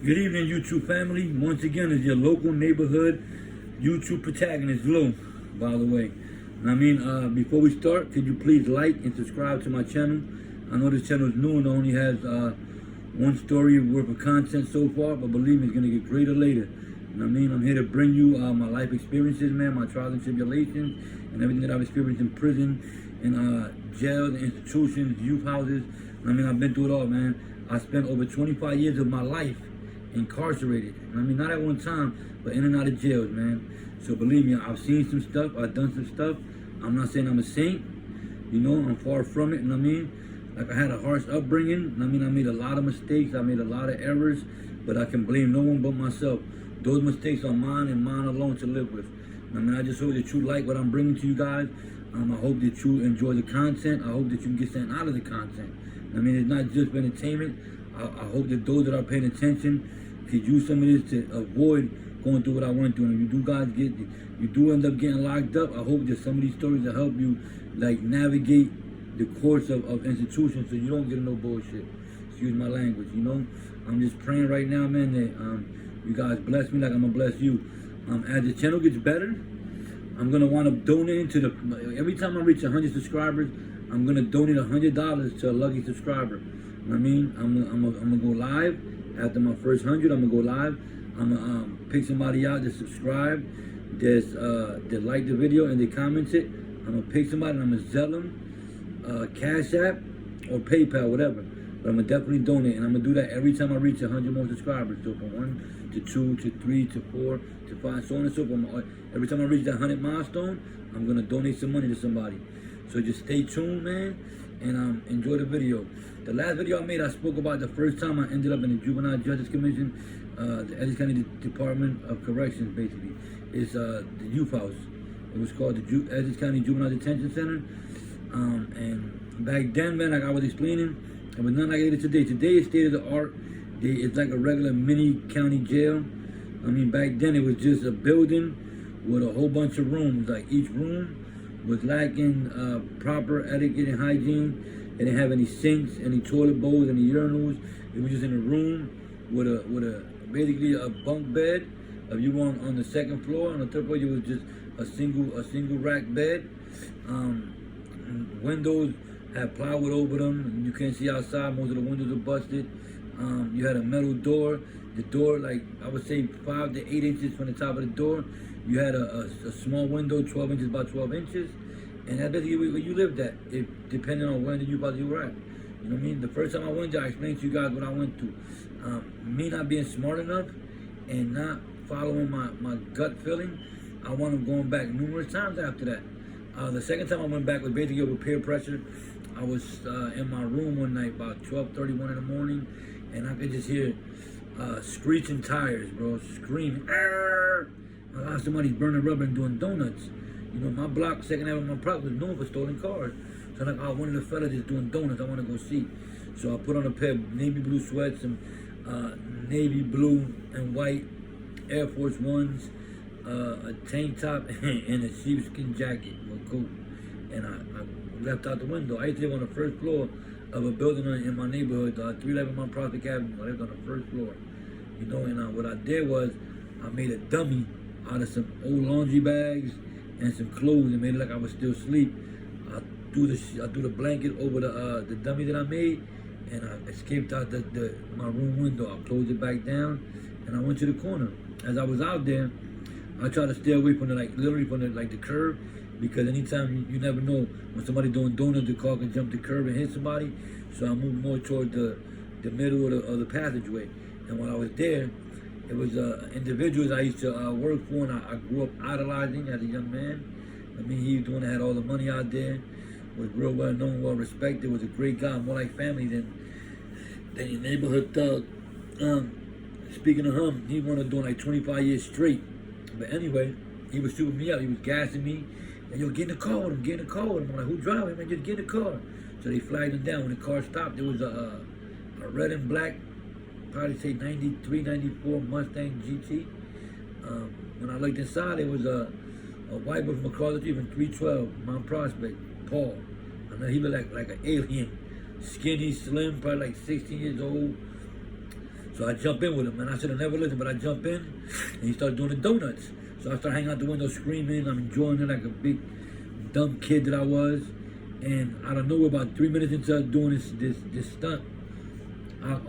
Good evening, YouTube family. Once again, it's your local neighborhood YouTube protagonist, Lou, by the way. Before we start, could you please like and subscribe to my channel? I know this channel is new and only has one story worth of content so far, but believe me, it's going to get greater later. I'm here to bring you my life experiences, man, my trials and tribulations, and everything that I've experienced in prison, in jails, institutions, youth houses. I've been through it all, man. I spent over 25 years of my life incarcerated. Not at one time, but in and out of jails, man. So believe me, I've seen some stuff, I've done some stuff. I'm not saying I'm a saint, I'm far from it, Like I had a harsh upbringing, I made a lot of mistakes, I made a lot of errors, but I can blame no one but myself. Those mistakes are mine and mine alone to live with. I just hope that you like what I'm bringing to you guys. I hope that you enjoy the content. I hope that you can get something out of the content. It's not just entertainment. I hope that those that are paying attention could use some of this to avoid going through what I went through. And if you do end up getting locked up, I hope that some of these stories will help you navigate the course of institutions so you don't get no bullshit. Excuse my language, I'm just praying right now, man, that you guys bless me like I'm gonna bless you. As the channel gets better, I'm gonna wind up donating to every time I reach 100 subscribers, I'm gonna donate $100 to a lucky subscriber. I'm gonna go live after my first 100. I'm gonna go live. I'm gonna pick somebody out that subscribe, that like the video and they comment it. I'm gonna pick somebody and I'm gonna sell them, Cash App or PayPal, whatever. But I'm gonna definitely donate, and I'm gonna do that every time I reach 100 more subscribers. So from 1 to 2 to 3 to 4 to 5, so on and so forth. Every time I reach that 100 milestone, I'm gonna donate some money to somebody. So just stay tuned, man, and enjoy the video. The last video I made, I spoke about the first time I ended up in the Juvenile Justice Commission, the Essex County Department of Corrections, basically. It's the youth house. It was called the Essex County Juvenile Detention Center. And back then, man, like I was explaining, it was nothing like it is today. Today is state of the art. It's like a regular mini county jail. Back then it was just a building with a whole bunch of rooms. Like each room was lacking proper etiquette and hygiene. They didn't have any sinks, any toilet bowls, any urinals. It was just in a room with a basically a bunk bed. If you were on the second floor, on the third floor, it was just a single rack bed. Windows had plywood over them, and you can't see outside. Most of the windows are busted. You had a metal door. The door, I would say 5 to 8 inches from the top of the door. You had a small window, 12 inches by 12 inches. And that's basically where you lived at, depending on where you were at. The first time I went there, I explained to you guys what I went through. Me not being smart enough and not following my gut feeling, I wound up going back numerous times after that. The second time I went back was basically over peer pressure. I was in my room one night about 12:31 in the morning, and I could just hear screeching tires, bro, screaming. I thought somebody's burning rubber and doing donuts. My block, second half of my block was known for stolen cars. So one of the fellas is doing donuts, I want to go see. So I put on a pair of navy blue sweats, some navy blue and white Air Force Ones, a tank top, and a sheepskin jacket or coat. And I left out the window. I used to live on the first floor of a building in my neighborhood, 311 Mount Prospect Avenue. I lived on the first floor. And what I did was I made a dummy out of some old laundry bags and some clothes and made it like I was still asleep. I threw the blanket over the dummy that I made, and I escaped out my room window. I closed it back down, and I went to the corner. As I was out there, I tried to stay away from literally from the curb, because anytime you never know when somebody doing donuts, the car can jump the curb and hit somebody. So I moved more toward the middle of the passageway. And while I was there, it was individuals I used to work for, and I grew up idolizing as a young man. He was the one that had all the money out there, was real well known, well respected, was a great guy, more like family than your neighborhood thug. Speaking of him, he wanted to do 25 years straight. But anyway, he was shooting me up, he was gassing me. And yo, get in the car with him, get in the car with him. I'm like, who driving, man? Just get in the car. So they flagged him down. When the car stopped, there was a red and black, probably say 93, 94 Mustang GT. When I looked inside, there was a white boy from across the street from 312 Mount Prospect, Paul. I know he looked like an alien. Skinny, slim, probably like 16 years old. So I jump in with him, and I should have never listened, but I jump in, and he started doing the donuts. So I started hanging out the window screaming. I'm enjoying it like a big dumb kid that I was. And out of nowhere, about 3 minutes into doing this stunt,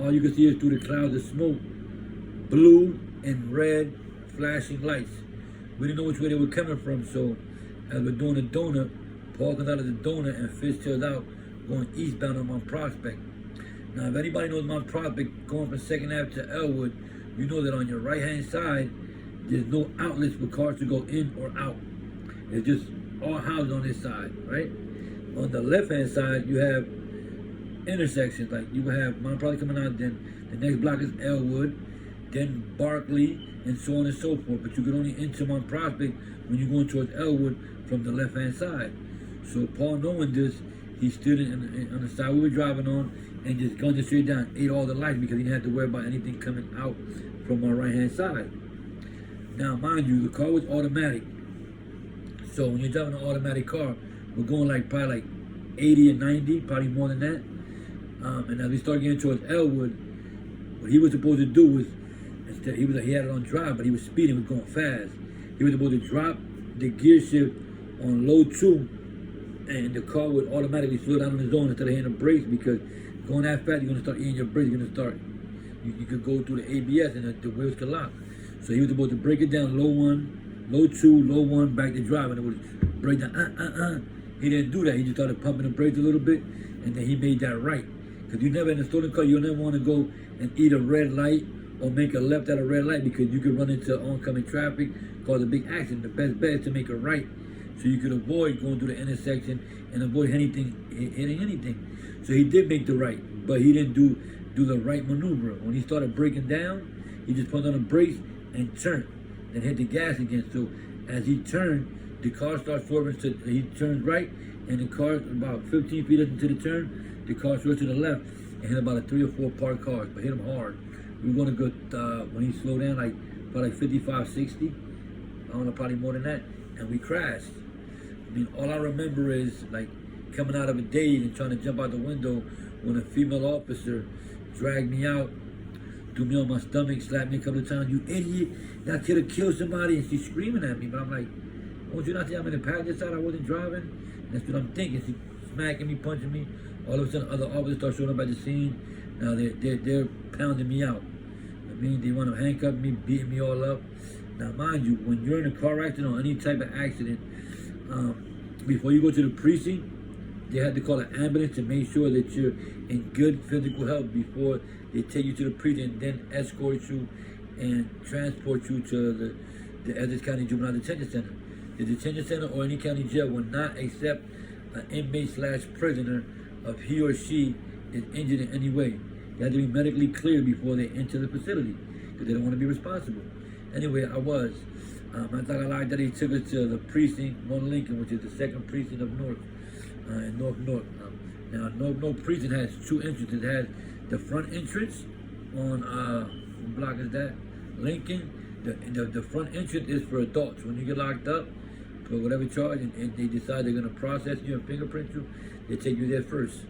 all you can see is through the clouds of smoke, blue and red flashing lights. We didn't know which way they were coming from, so as we're doing the donut, Paul comes out of the donut and Fitzgerald's out going eastbound on Mount Prospect. Now, if anybody knows Mount Prospect going from 2nd Ave to Elwood, you know that on your right-hand side, there's no outlets for cars to go in or out. It's just all houses on this side, right? On the left-hand side, you have intersections. Like you have Mount Prospect coming out, then the next block is Elwood, then Barkley, and so on and so forth. But you can only enter Mount Prospect when you're going towards Elwood from the left-hand side. So Paul, knowing this, he stood on the side we were driving on and just gunned it straight down, ate all the lights because he didn't have to worry about anything coming out from our right-hand side. Now, mind you, the car was automatic. So when you're driving an automatic car, we're going like probably like 80 or 90, probably more than that. And as we started getting towards Elwood, what he was supposed to do was, instead he had it on drive, but he was speeding, was going fast. He was supposed to drop the gear shift on low 2, and the car would automatically slow down on its own instead of hitting the brakes, because going that fast, you're going to start eating your brakes. You're going to start, you could go through the ABS and the wheels could lock. So he was supposed to break it down, low 1, low 2, low 1, back to drive, and it would break down, He didn't do that. He just started pumping the brakes a little bit, and then he made that right. Because you never, in a stolen car, you'll never want to go and eat a red light or make a left at a red light, because you could run into oncoming traffic, cause a big accident. The best bet is to make a right, so you could avoid going through the intersection and avoid hitting anything. So he did make the right, but he didn't do the right maneuver. When he started breaking down, he just put on the brakes and turned, then hit the gas again. So as he turned, the car starts swerving. He turns right, and the car, about 15 feet into the turn, the car swerved to the left and hit about 3 or 4 parked cars, but hit him hard. We were going to go, when he slowed down, about 55, 60, I don't know, probably more than that, and we crashed. I mean, all I remember is like coming out of a daze and trying to jump out the window when a female officer dragged me out, threw me on my stomach, slapped me a couple of times. "You idiot, that could have killed somebody," and she's screaming at me. But I'm like, "Won't you not see I'm in the passenger side? I wasn't driving." And that's what I'm thinking. She's smacking me, punching me. All of a sudden, other officers start showing up at the scene. Now they're pounding me out. I mean, they want to handcuff me, beating me all up. Now, mind you, when you're in a car accident or any type of accident, before you go to the precinct, they had to call an ambulance to make sure that you're in good physical health before they take you to the precinct and then escort you and transport you to the Essex County Juvenile Detention Center. The detention center or any county jail will not accept an inmate/prisoner if he or she is injured in any way. They have to be medically cleared before they enter the facility, because they don't want to be responsible. Anyway, I was. I thought I liked that he took us to the precinct 1 Lincoln, which is the 2nd precinct of North, in North. Now, North precinct has 2 entrances. It has the front entrance on, what block is that? Lincoln. The front entrance is for adults. When you get locked up for whatever charge, and they decide they're going to process you and fingerprint you, they take you there first.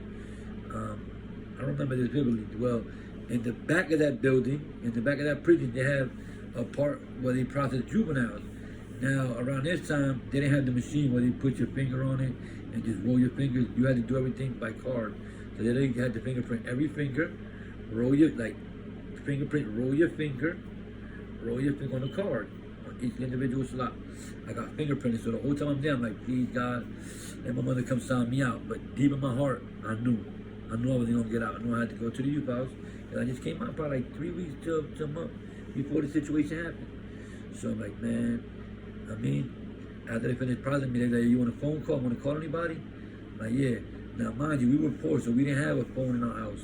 I remember this vividly. Well, in the back of that building, in the back of that precinct, they have a part where they process juveniles. Now, around this time, they didn't have the machine where they put your finger on it and just roll your fingers. You had to do everything by card. So they had to fingerprint every finger, roll your finger on the card, on each individual slot. I got fingerprinted, so the whole time I'm there, I'm like, please God, let my mother come sign me out. But deep in my heart, I knew I wasn't gonna get out. I knew I had to go to the youth house, and I just came out probably like 3 weeks to a month before the situation happened. So I'm like, man, I mean, after they finished processing me, they're like, "You want a phone call? Want to call anybody?" I'm like, yeah. Now, mind you, we were poor, so we didn't have a phone in our house.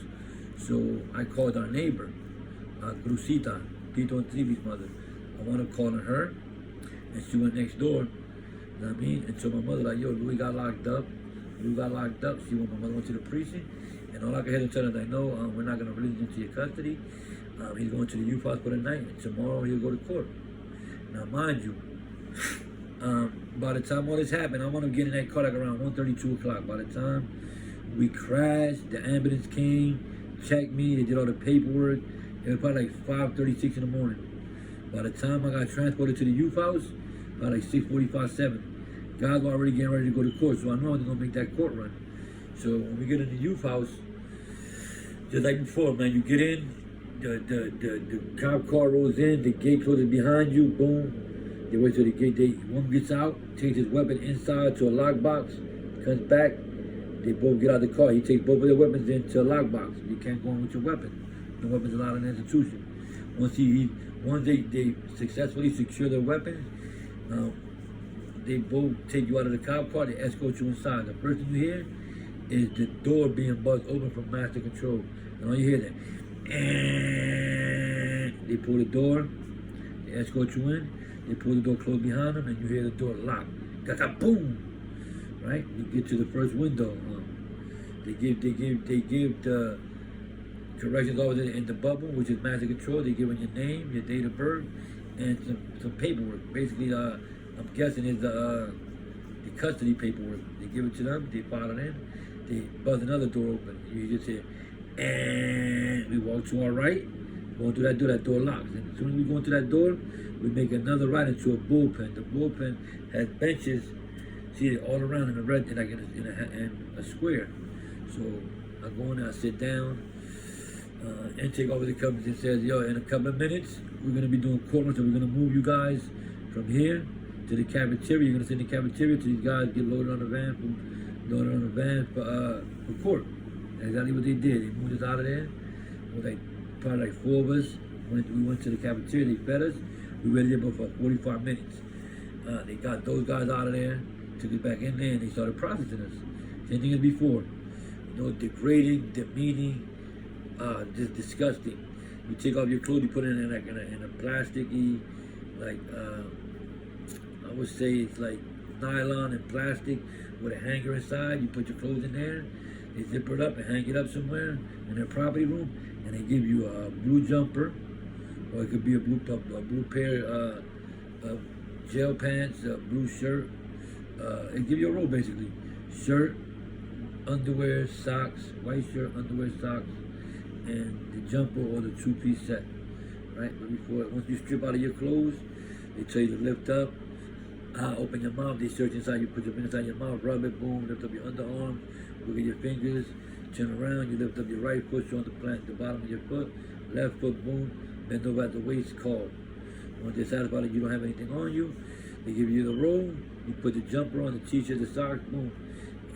So I called our neighbor, Crucita, Tito and Trivi's mother. I wanted to call her, and she went next door. You know what I mean? And so my mother like, "Yo, Louis got locked up. She went, my mother went to the precinct, and all I could hear them tell her, like, "No, we're not going to release him to your custody. He's going to the youth house for the night, and tomorrow he'll go to court." Now, mind you, by the time all this happened, I want to get in that car like around 1:30, 2 o'clock. By the time we crashed, the ambulance came, checked me, they did all the paperwork. It was probably like 5:36 in the morning. By the time I got transported to the youth house, about like 6:45, 7. Guys were already getting ready to go to court, so I know I was gonna make that court run. So when we get in the youth house, just like before, man, you get in, the cop car rolls in, the gate closes behind you, boom. They wait till the gate, one gets out, takes his weapon inside to a lockbox, comes back, they both get out of the car. He takes both of their weapons into a lockbox. You can't go in with your weapon. No weapons allowed in the institution. Once they successfully secure their weapons, they both take you out of the cop car, they escort you inside. The first thing you hear is the door being buzzed open from master control. And all you hear that, and they pull the door, they escort you in, they pull the door closed behind them, and you hear the door lock. Boom! Right? You get to the first window. They give the corrections officer in the bubble, which is master control. They give them your name, your date of birth, and some paperwork. Basically, I'm guessing it's the custody paperwork. They give it to them, they file it in, they buzz another door open. You just hear, and we walk to our right, going through that door locks. And as soon as we go into that door, we make another right into a bullpen. The bullpen has benches, see it all around in a red, in a square. So I go in there, I sit down. Intake officer comes and says, yo, in a couple of minutes, we're going to be doing courtroom, so we're going to move you guys from here to the cafeteria. You're going to sit in the cafeteria till these guys get loaded on the van for court. That's exactly what they did. They moved us out of there. It was probably like 4 of us. We went to the cafeteria, they fed us. We waited there for 45 minutes. They got those guys out of there, took us back in there, and they started processing us. Same thing as before. Degrading, demeaning, just disgusting. You take off your clothes, you put it in a plasticky, I would say it's like nylon and plastic with a hanger inside. You put your clothes in there, they zip it up and hang it up somewhere in their property room, and they give you a blue jumper, or it could be a blue pair of gel pants, a blue shirt. They give you a robe basically, shirt, underwear, socks, white shirt, underwear, socks, and the jumper or the 2-piece set, right? But once you strip out of your clothes, they tell you to lift up, open your mouth, they search inside, you put your finger inside your mouth, rub it, boom, lift up your underarms, look at your fingers, turn around, you lift up your right foot, show on the bottom of your foot, left foot, boom, bend over at the waist, call. Once they're satisfied that you don't have anything on you, they give you the robe, you put the jumper on, the t-shirt, the socks, boom,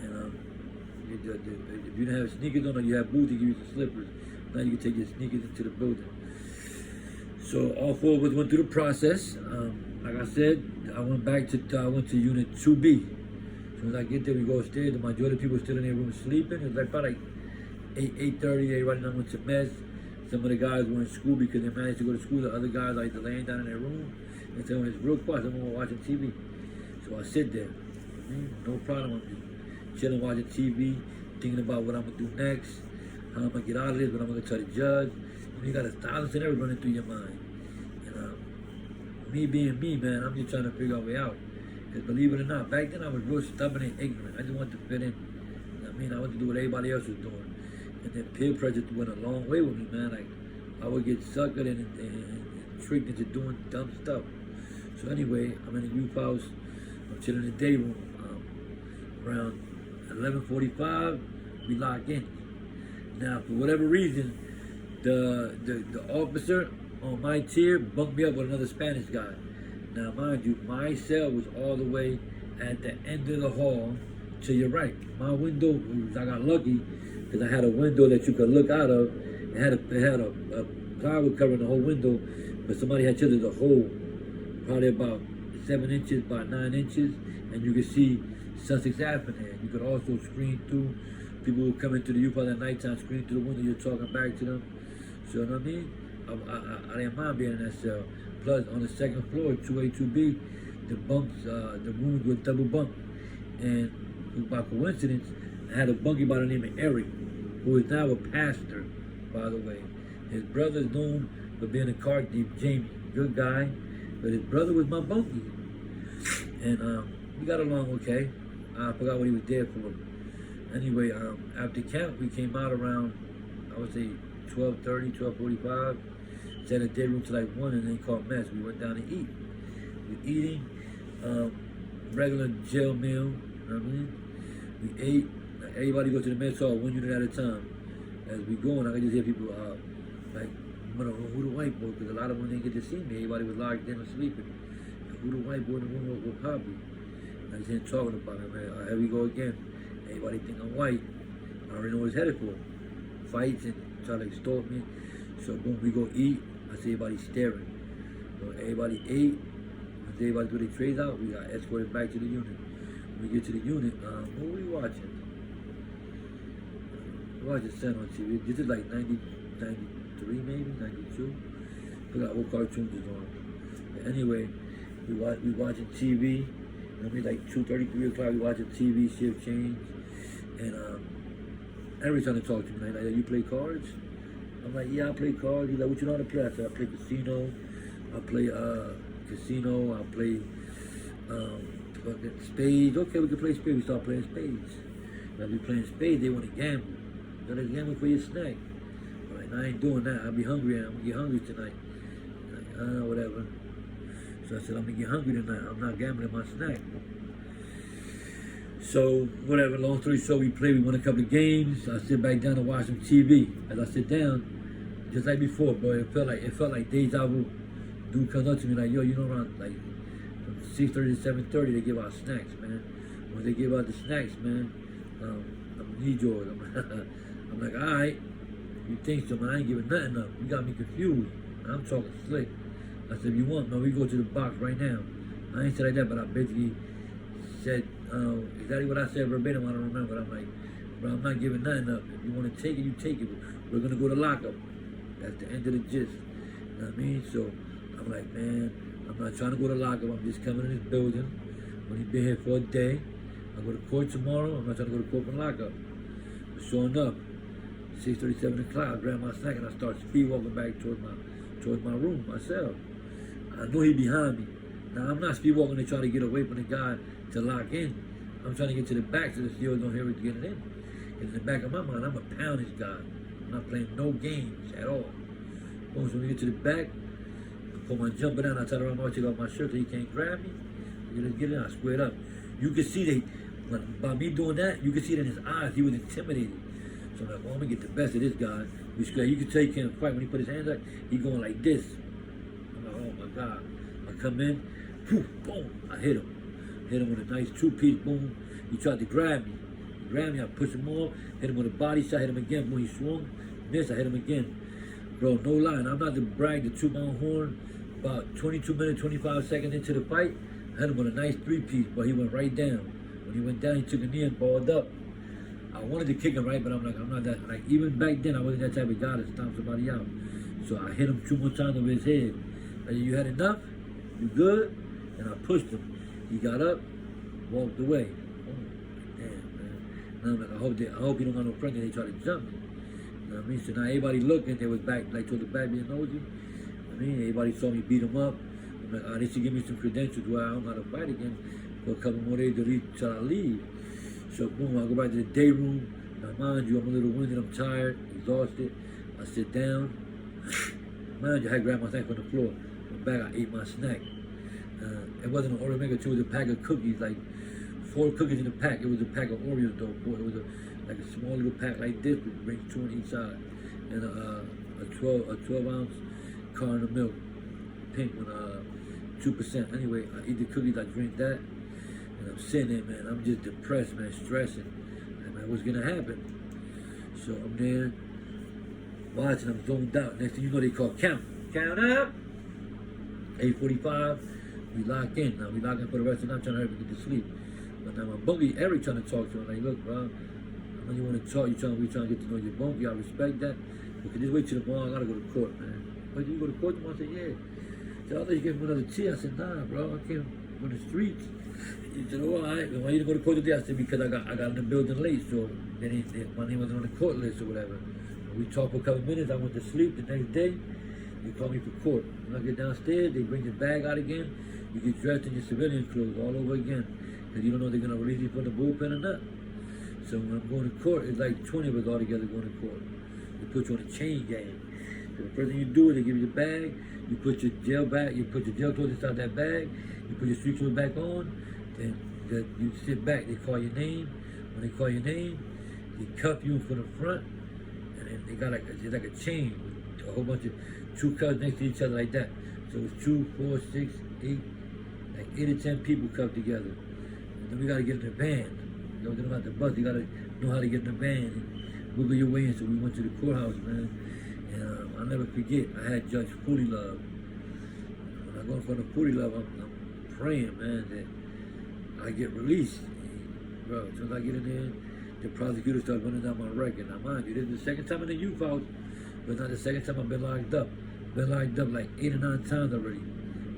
and if you don't have sneakers on or you have boots, they give you some slippers. Now you can take your sneakers into the building. So all 4 of us went through the process. Like I said, I went to unit 2B. As soon as I get there, we go upstairs. The majority of people were still in their room sleeping. It was about 8:30. Everybody went to mess. Some of the guys were in school because they managed to go to school. The other guys like laying down in their room. And so it's real quiet. Someone was watching TV. So I sit there. No problem. I'm just chilling, watching TV, thinking about what I'm going to do next, how I'm going to get out of this, what I'm going to tell the judge. You got 1,000 scenarios running through your mind. And me being me, man, I'm just trying to figure out a way out. Because believe it or not, back then I was real stubborn and ignorant. I just wanted to fit in. I wanted to do what everybody else was doing. And then peer pressure went a long way with me, man. I would get suckered and tricked into doing dumb stuff. So anyway, I'm in the youth house. I'm chilling in the day room. Around 11:45, we lock in. Now, for whatever reason, the officer on my tier bumped me up with another Spanish guy. Now, mind you, my cell was all the way at the end of the hall to your right. My window, I got lucky because I had a window that you could look out of. It had a plywood covering the whole window, but somebody had chiseled a hole, probably about 7 inches by 9 inches, and you could see Sussex Avenue there. You could also screen through. People would come into the youth house at nighttime, screen through the window, you're talking back to them. So, you know what I mean? I didn't mind being in that cell. Plus, on the second floor, 2A, 2B, the rooms were double bunk. And by coincidence, I had a bunkie by the name of Eric, who is now a pastor, by the way. His brother is known for being a car thief, Jamie. Good guy. But his brother was my bunkie. And we got along okay. I forgot what he was there for. Anyway, after camp, we came out around, I would say 12:30, 12:45. Sat in the day room till like 1 and then called mess. We went down to eat. We eating regular jail meal. You know what I mean? We ate. Like, everybody go to the mess hall 1 unit at a time. As we going, I can just hear people like, I don't know who the white boy, because a lot of them didn't get to see me. Everybody was locked in and sleeping. And who the white boy in the room with Poppy? I just ain't talking about it, man. Here we go again. Everybody think I'm white. I already know what it's headed for. Fights and try to extort me. So boom, we go eat. I see everybody staring. So everybody ate. Once everybody threw their trays out, we got escorted back to the unit. When we get to the unit, what were we watching? We watching Sun on TV. This is like 93 maybe, 92. Forgot what cartoons is on. But anyway, we watching TV. I mean, like 2:30, 3 o'clock, we watching TV, shift change. And every time they talk to me, like, you play cards? I'm like, yeah, I play cards. He's like, what you know how to play? I said, I play casino. I play casino. I play fucking spades. Okay, we can play spades. We start playing spades. Now we playing spades, they want to gamble. You gotta gamble for your snack. I'm like, I ain't doing that. I'll be hungry. I'm gonna get hungry tonight. Like, whatever. So I said, I'm gonna get hungry tonight. I'm not gambling my snack. So, whatever, long story short, we played, we won a couple of games. I sit back down and watch some TV. As I sit down, just like before, bro, it felt like deja vu. Dude comes up to me like, yo, you know, around like from 6:30 to 7:30, they give out snacks, man. When they give out the snacks, man, I'm gonna need yours. I'm like, all right, you think so, man? I ain't giving nothing up. You got me confused. I'm talking slick. I said, if you want, man, we go to the box right now. I ain't said like that, but I basically said exactly what I said verbatim. I don't remember. But I'm like, bro, I'm not giving nothing up. If you want to take it, you take it. We're going to go to lockup. That's the end of the gist. You know what I mean? So I'm like, man, I'm not trying to go to lockup. I'm just coming in this building. I've only been here for a day. I go to court tomorrow. I'm not trying to go to court for lockup. But sure enough, 6:30, 7 o'clock, I grab my snack and I start speed walking back towards my room, myself. I know he behind me. Now, I'm not speed walking to try to get away from the guy to lock in. I'm trying to get to the back so the steals don't hear me getting in. In the back of my mind, I'm a pound this guy. I'm not playing no games at all. Boom, so when we get to the back, I pull my jumper down, I tell the right take off my shirt so he can't grab me. Let's get in, I squared up. You can see by me doing that, you can see it in his eyes, he was intimidated. So I'm like, well, I'm gonna get the best of this guy. We square. You can tell he can't fight when he put his hands up, he going like this. I'm like, oh my God. I come in, whew, boom, I hit him. Hit him with a nice two-piece, boom. He tried to grab me. He grabbed me, I pushed him off, hit him with a body shot, hit him again. When he swung, missed, I hit him again. Bro, no lying, I'm not to brag, to toot my own horn. About 22 minutes, 25 seconds into the fight, I hit him with a nice three-piece, but he went right down. When he went down, he took a knee and balled up. I wanted to kick him, right, but I'm not that, like, even back then, I wasn't that type of guy to stomp somebody out. So I hit him 2 more times over his head. Like, you had enough? You good? And I pushed him. He got up, walked away. Oh, damn, man. Now I'm like, I hope he don't got no friends and they try to jump me. You know what I mean? So now everybody looking, they was back, like, towards the back being nosy. I mean, everybody saw me beat him up. I'm like, they should give me some credentials where I don't got to fight again for a couple more days till I leave. So boom, I go back to the day room. Now mind you, I'm a little winded, I'm tired, exhausted. I sit down. Mind you, I had grabbed my snack from the floor. Went back, I ate my snack. It wasn't an Oreo maker too, it was a pack of cookies, like 4 cookies in a pack. It was a pack of Oreos though. Boy, it was like a small little pack like this with brings 2 on each side. And a 12-ounce carton of milk. Pink one, 2%. Anyway, I eat the cookies, I drink that. And I'm sitting there, man, I'm just depressed, man, stressing. And man, what's gonna happen? So I'm there, watching, I'm zoned out. Next thing you know, they call count. Count up! 8:45, we lock in. Now we lock in for the rest of the night, trying to hurry to get to sleep. But now my bunkie, Eric, trying to talk to him. Like, look, bro, I know you want to talk, we trying to get to know your bunkie, I respect that. But can just wait till tomorrow, I gotta go to court, man. But you go to court tomorrow? I said, yeah. So I thought you gave me another tea. I said, nah, bro, I came from the streets. He said, oh, all right. Why you didn't go to court today? I said, because I got in the building late, so my name wasn't on the court list or whatever. We talked for a couple minutes. I went to sleep. The next day, they called me for court. When I get downstairs, they bring your bag out again. You get dressed in your civilian clothes all over again, because you don't know if they're going to release you from the bullpen or not. So when I'm going to court, it's like 20 of us all together going to court. They put you on a chain gang. The first thing you do is they give you the bag. You put your jail bag. You put your jail clothes inside that bag. You put your street clothes back on. Then you sit back. They call your name. When they call your name, they cuff you from the front, and then they got it's like a chain with a whole bunch of two cuffs next to each other like that. So it's 2, 4, 6, 8, like 8 or 10 people cuffed together. And then we gotta get in the van. You know, they don't have the bus. You gotta know how to get in the van and wiggle your way in. So we went to the courthouse, man. And I'll never forget, I had Judge Pooty Love. When I go in front of Pooty Love, I'm praying, man, that I get released. And, bro, as soon as I get in there, the prosecutor started running down my record. Now, mind you, this is the second time in the youth house, but not the second time I've been locked up. Been locked up like 8 or 9 times already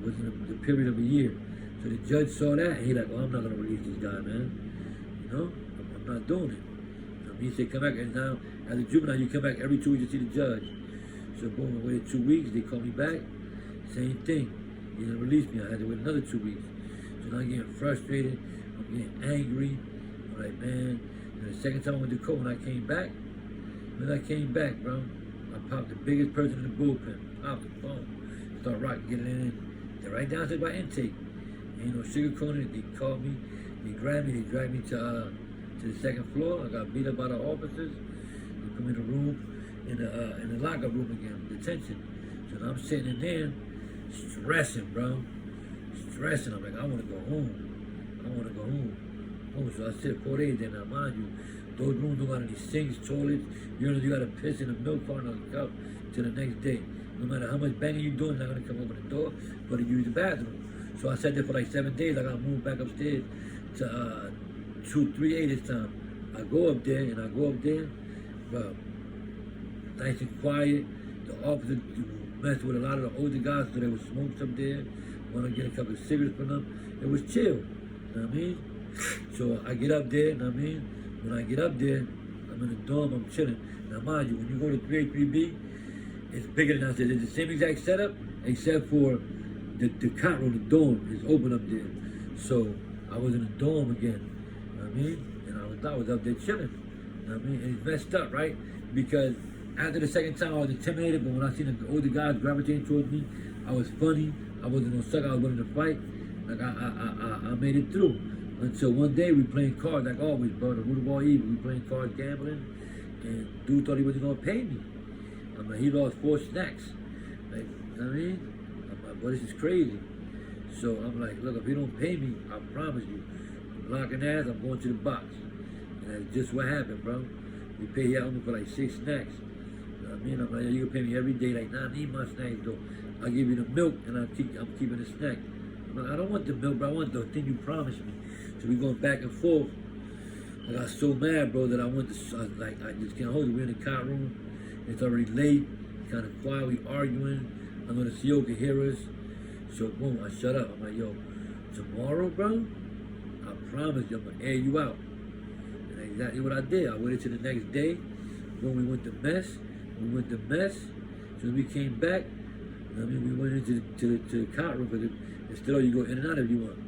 within the period of a year. So the judge saw that, and he like, well, I'm not going to release this guy, man. You know, I'm not doing it. He said, come back, and now, as a juvenile, you come back every 2 weeks to see the judge. So boom, I waited 2 weeks, they called me back, same thing. He didn't release me, I had to wait another 2 weeks. So now I'm getting frustrated, I'm getting angry. I'm like, man, and the second time I went to court, when I came back, bro, I popped the biggest person in the bullpen, popped the phone, start rocking, getting in. They're right down to my intake. Ain't no sugarcoating it, they called me, they grabbed me, they dragged me to the second floor. I got beat up by the officers. They put me in the room, in the locker room again, detention. So now I'm sitting in there, stressing, bro. Stressing. I'm like, I want to go home. I want to go home. Oh, so I sit 4 days there. Now, mind you, those rooms don't got any sinks, toilets. You got to piss in a milk carton or a cup till the next day. No matter how much banging you're doing, they're not going to come open the door, but to use the bathroom. So I sat there for like 7 days. I got to move back upstairs to 238 this time. I go up there, bro, nice and quiet. The officer messed with a lot of the older guys, so there was smokes up there. Want to get a couple of cigarettes from them. It was chill, you know what I mean? So I get up there, you know what I mean? When I get up there, I'm in the dorm, I'm chilling. Now mind you, when you go to 383B, it's bigger than downstairs. It's the same exact setup, except for the cot room, the dorm is open up there. So I was in the dorm again. You know what I mean? And I was up there chilling. You know what I mean? And it's messed up, right? Because after the second time I was intimidated, but when I seen the older guys gravitating towards me, I was funny. I wasn't no sucker, I was willing to fight. Like I made it through. Until one day we playing cards like always, bro. The root of all evil. We playing cards, gambling, and dude thought he wasn't gonna pay me. I'm like, he lost 4 snacks. Like, you know what I mean? I'm like, boy, this is crazy. So I'm like, look, if you don't pay me, I promise you, I'm locking ass, I'm going to the box. And that's just what happened, bro. We pay out for like 6 snacks. You know what I mean? I'm like, you can pay me every day. Like, nah, I need my snacks though. I'll give you the milk and I'm keeping the snack. I'm like, I don't want the milk, bro. I want the thing you promised me. So we going back and forth. I got so mad, bro, that I just can't hold it. We're in the car room. It's already late. It's kind of quiet. We arguing. I know the CO can hear us. So boom, I shut up. I'm like, yo, tomorrow, bro, I promise you I'm gonna air you out. And that's exactly what I did. I waited till the next day. Boom, we went to mess. So we came back. I mean, we went into the cot room, because it's still you go in and out if you want.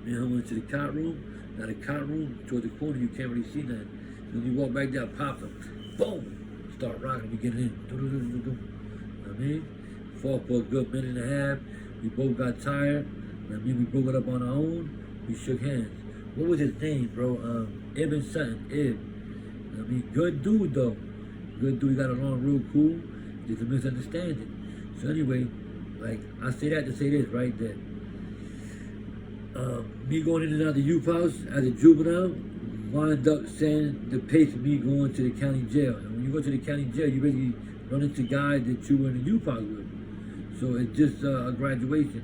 Me and I went to the cot room. Now the cot room, towards the corner, you can't really see nothing. So when you walk back there, I pop them. Boom! Start rocking, we get in. You know what I mean? Fought for a good minute and a half. We both got tired. I mean, we broke it up on our own. We shook hands. What was his name, bro? Ibn something. I mean, good dude, though. Good dude, he got along real cool. Just a misunderstanding. So anyway, like, I say that to say this, right? That me going in and out of the youth house as a juvenile wind up saying the pace of me going to the county jail. And when you go to the county jail, you basically run into guys that you were in the youth house with. So it's just a graduation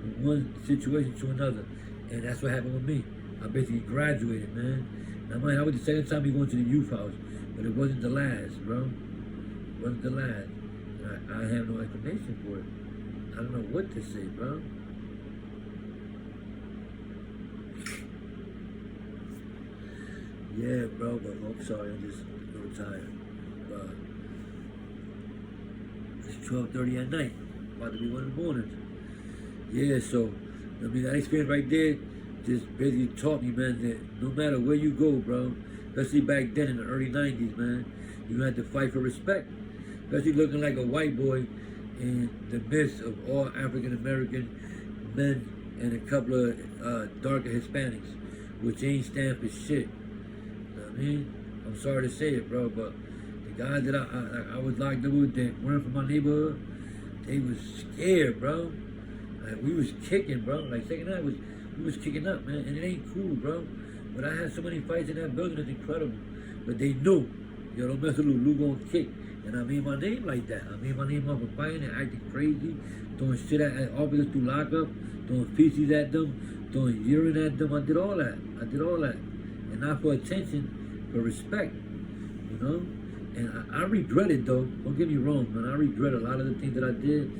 from one situation to another. And that's what happened with me. I basically graduated, man. Now, mind, I was the second time me going to the youth house, but it wasn't the last, bro. It wasn't the last. I have no explanation for it. I don't know what to say, bro. Yeah, bro, but I'm sorry, I'm just a little tired. It's 12:30 at night, about to be 1 in the morning. Yeah, so, I mean, that experience right there just basically taught me, man, that no matter where you go, bro, especially back then in the early 90s, man, you had to fight for respect. especially looking like a white boy in the midst of all African American men and a couple of darker Hispanics, which ain't stand for shit. You know what I mean? I'm sorry to say it, bro, but the guys that I was locked up with that weren't from my neighborhood, they was scared, bro. Like, we was kicking, bro. Like, second night we was kicking up, man, and it ain't cool, bro. But I had so many fights in that building, it's incredible. But they knew, yo, don't mess with Lou gonna kick. And I mean my name like that. I mean my name up for fighting and acting crazy, throwing shit at officers through lockup, throwing feces at them, throwing urine at them. I did all that. And not for attention, for respect, you know? And I regret it, though. Don't get me wrong, man. I regret a lot of the things that I did.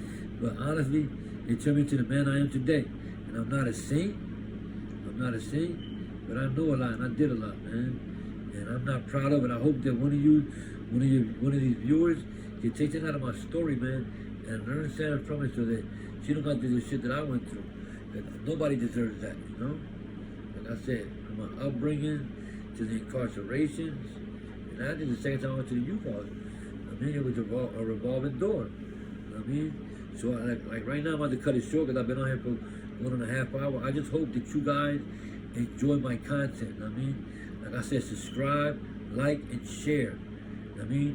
But honestly, it turned me into the man I am today. And I'm not a saint. But I know a lot and I did a lot, man. And I'm not proud of it. I hope that one of these viewers can take that out of my story, man, and learn something from it so that she don't got to do the shit that I went through. Nobody deserves that, you know? Like I said, from my upbringing to the incarcerations, and I did the second time I went to the youth house. I mean, it was a revolving door. You know what I mean? So, like right now, I'm about to cut it short because I've been on here for 1.5 hours. I just hope that you guys enjoy my content. You know what I mean? Like I said, subscribe, like, and share. You know what I mean?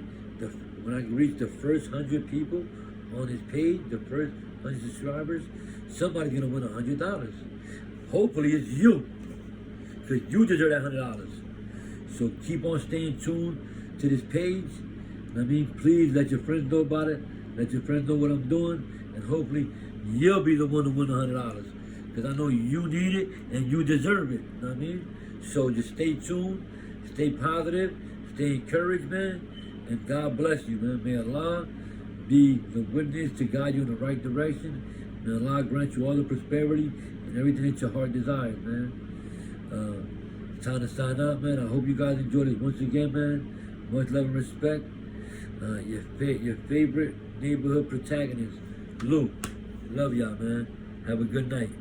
When I reach the first 100 people on this page, the first 100 subscribers, somebody's gonna win $100. Hopefully it's you, because you deserve that $100. So keep on staying tuned to this page. You know what I mean? Please let your friends know about it. Let your friends know what I'm doing, and hopefully you'll be the one to win $100. Because I know you need it and you deserve it. You know what I mean? So just stay tuned, stay positive, stay encouraged, man, and God bless you, man. May Allah be the witness to guide you in the right direction. May Allah grant you all the prosperity and everything that your heart desires, man. It's time to sign up, man. I hope you guys enjoyed it once again, man. Much love and respect. Your favorite neighborhood protagonist, Lou. Love y'all, man. Have a good night.